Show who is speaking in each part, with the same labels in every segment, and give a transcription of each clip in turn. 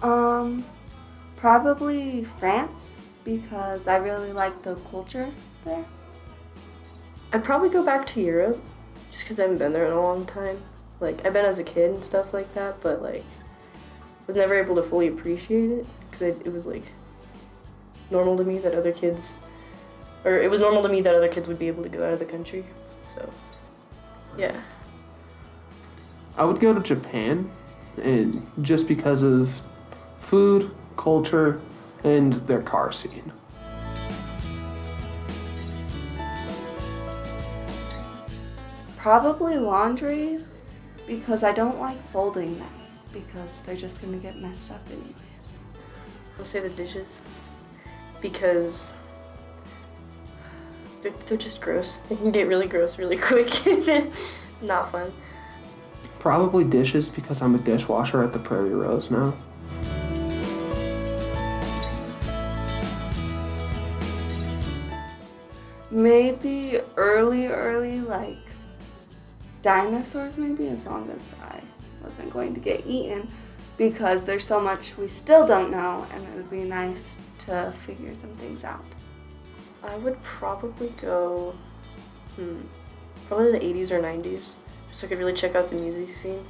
Speaker 1: Um, Probably France because I really like the culture there.
Speaker 2: I'd probably go back to Europe, just because I haven't been there in a long time. Like, I've been as a kid and stuff like that, but, like, was never able to fully appreciate it, because it was, like, normal to me that other kids, or it was normal to me that other kids would be able to go out of the country, so, yeah.
Speaker 3: I would go to Japan, and just because of food, culture, and their car scene.
Speaker 1: Probably laundry because I don't like folding them because they're just gonna get messed up anyways.
Speaker 2: I'll say the dishes, because they're just gross. They can get really gross really quick. Not fun.
Speaker 3: Probably dishes because I'm a dishwasher at the Prairie Rose now.
Speaker 1: Maybe early, like dinosaurs maybe, as long as I wasn't going to get eaten, because there's so much we still don't know and it would be nice to figure some things out.
Speaker 2: I would probably go, probably the 80s or 90s, just so I could really check out the music scene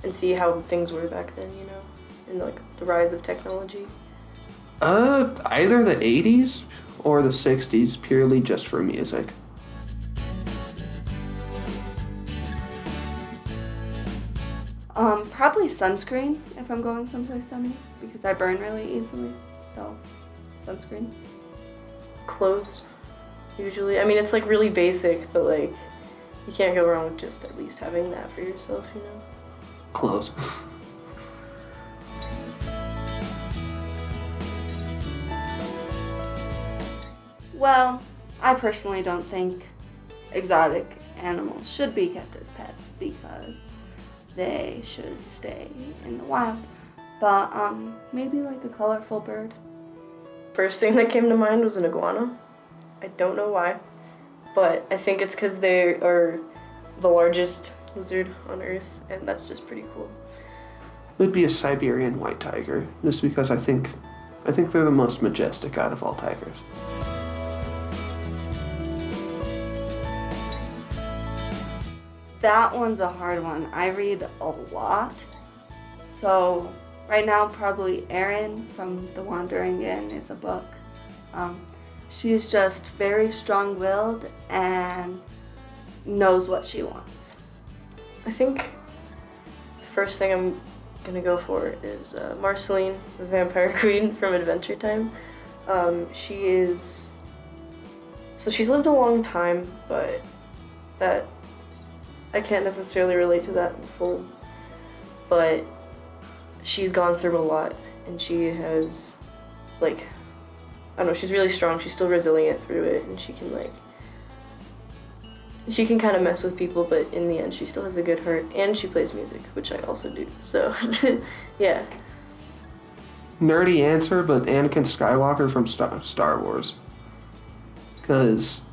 Speaker 2: and see how things were back then, you know, and like the rise of technology.
Speaker 3: Either the 80s or the 60s, purely just for music.
Speaker 1: Probably sunscreen if I'm going someplace sunny because I burn really easily, so sunscreen.
Speaker 2: Clothes, usually. I mean, it's like really basic, but like you can't go wrong with just at least having that for yourself, you know?
Speaker 3: Clothes.
Speaker 1: Well, I personally don't think exotic animals should be kept as pets because they should stay in the wild. But maybe like a colorful bird.
Speaker 2: First thing that came to mind was an iguana. I don't know why, but I think it's because they are the largest lizard on Earth, and that's just pretty cool.
Speaker 3: It would be a Siberian white tiger, just because I think they're the most majestic out of all tigers.
Speaker 1: That one's a hard one. I read a lot. So right now, probably Erin from The Wandering Inn. It's a book. She's just very strong-willed and knows what she wants.
Speaker 2: I think the first thing I'm gonna go for is Marceline, the vampire queen from Adventure Time. She's lived a long time, but that I can't necessarily relate to that in full. But she's gone through a lot, and she has, like, I don't know, she's really strong. She's still resilient through it, and she can kind of mess with people, but in the end, she still has a good heart, and she plays music, which I also do. So, yeah.
Speaker 3: Nerdy answer, but Anakin Skywalker from Star Wars. Because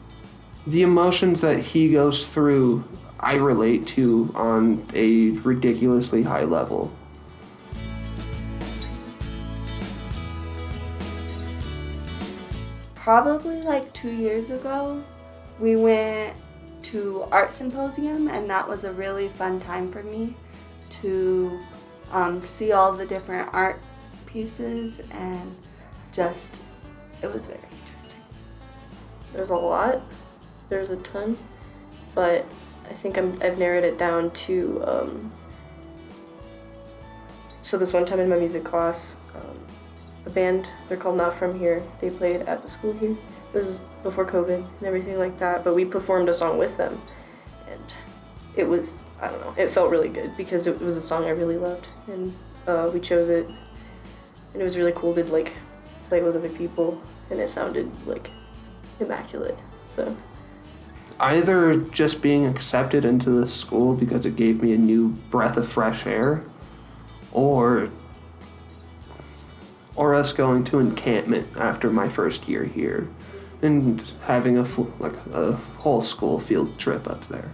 Speaker 3: the emotions that he goes through, I relate to on a ridiculously high level.
Speaker 1: Probably like 2 years ago, we went to art symposium, and that was a really fun time for me to see all the different art pieces, and just, it was very interesting.
Speaker 2: There's a lot. There's a ton. But I think I've narrowed it down to, so this one time in my music class, a band, they're called Not From Here, they played at the school here. It was before COVID and everything like that, but we performed a song with them, and it was, I don't know, it felt really good because it was a song I really loved, and we chose it, and it was really cool to like play with other people, and it sounded like immaculate, so.
Speaker 3: Either just being accepted into this school because it gave me a new breath of fresh air, or us going to encampment after my first year here and having a whole school field trip up there.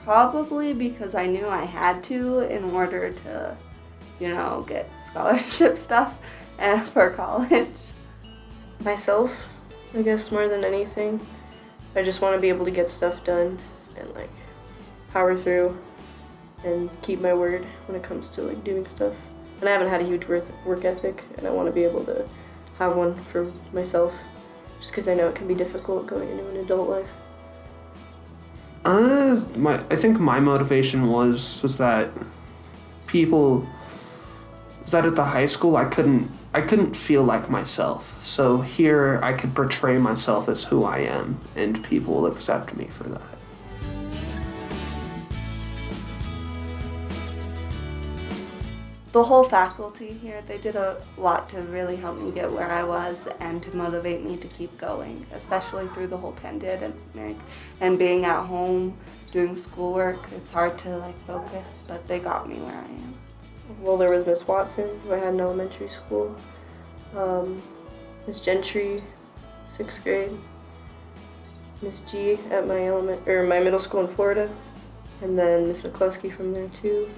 Speaker 1: Probably because I knew I had to in order to, get scholarship stuff and for college.
Speaker 2: Myself, I guess, more than anything. I just want to be able to get stuff done and like power through and keep my word when it comes to like doing stuff. And I haven't had a huge work ethic, and I want to be able to have one for myself, just because I know it can be difficult going into an adult life.
Speaker 3: I think my motivation was that at the high school I couldn't feel like myself. So here I could portray myself as who I am, and people will accept me for that.
Speaker 1: The whole faculty here, they did a lot to really help me get where I was and to motivate me to keep going, especially through the whole pandemic and being at home doing schoolwork. It's hard to focus, but they got me where I am.
Speaker 2: Well, there was Miss Watson, who I had in elementary school, Miss Gentry, 6th grade, Miss G at my middle school in Florida, and then Miss McCluskey from there too.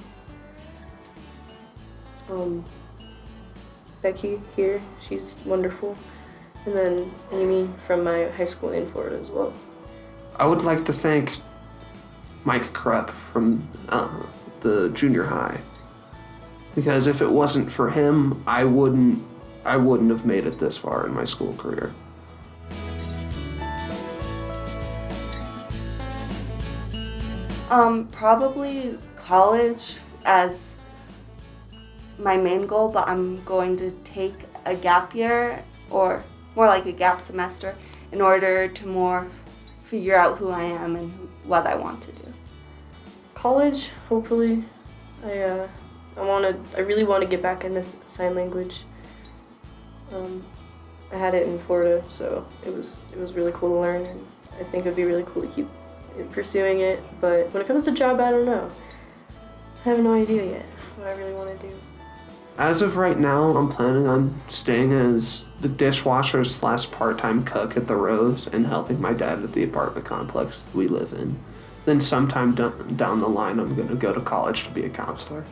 Speaker 2: Becky here, she's wonderful. And then Amy from my high school in Florida as well.
Speaker 3: I would like to thank Mike Krupp from the junior high, because if it wasn't for him, I wouldn't have made it this far in my school career.
Speaker 1: Probably college as my main goal, but I'm going to take a gap year, or more like a gap semester, in order to more figure out who I am and what I want to do.
Speaker 2: College, hopefully. I really want to get back into sign language. I had it in Florida, so it was really cool to learn, and I think it'd be really cool to keep pursuing it. But when it comes to job, I don't know. I have no idea yet what I really want to do.
Speaker 3: As of right now, I'm planning on staying as the dishwasher / part-time cook at the Rose and helping my dad at the apartment complex we live in. Then sometime down the line, I'm going to go to college to be a counselor.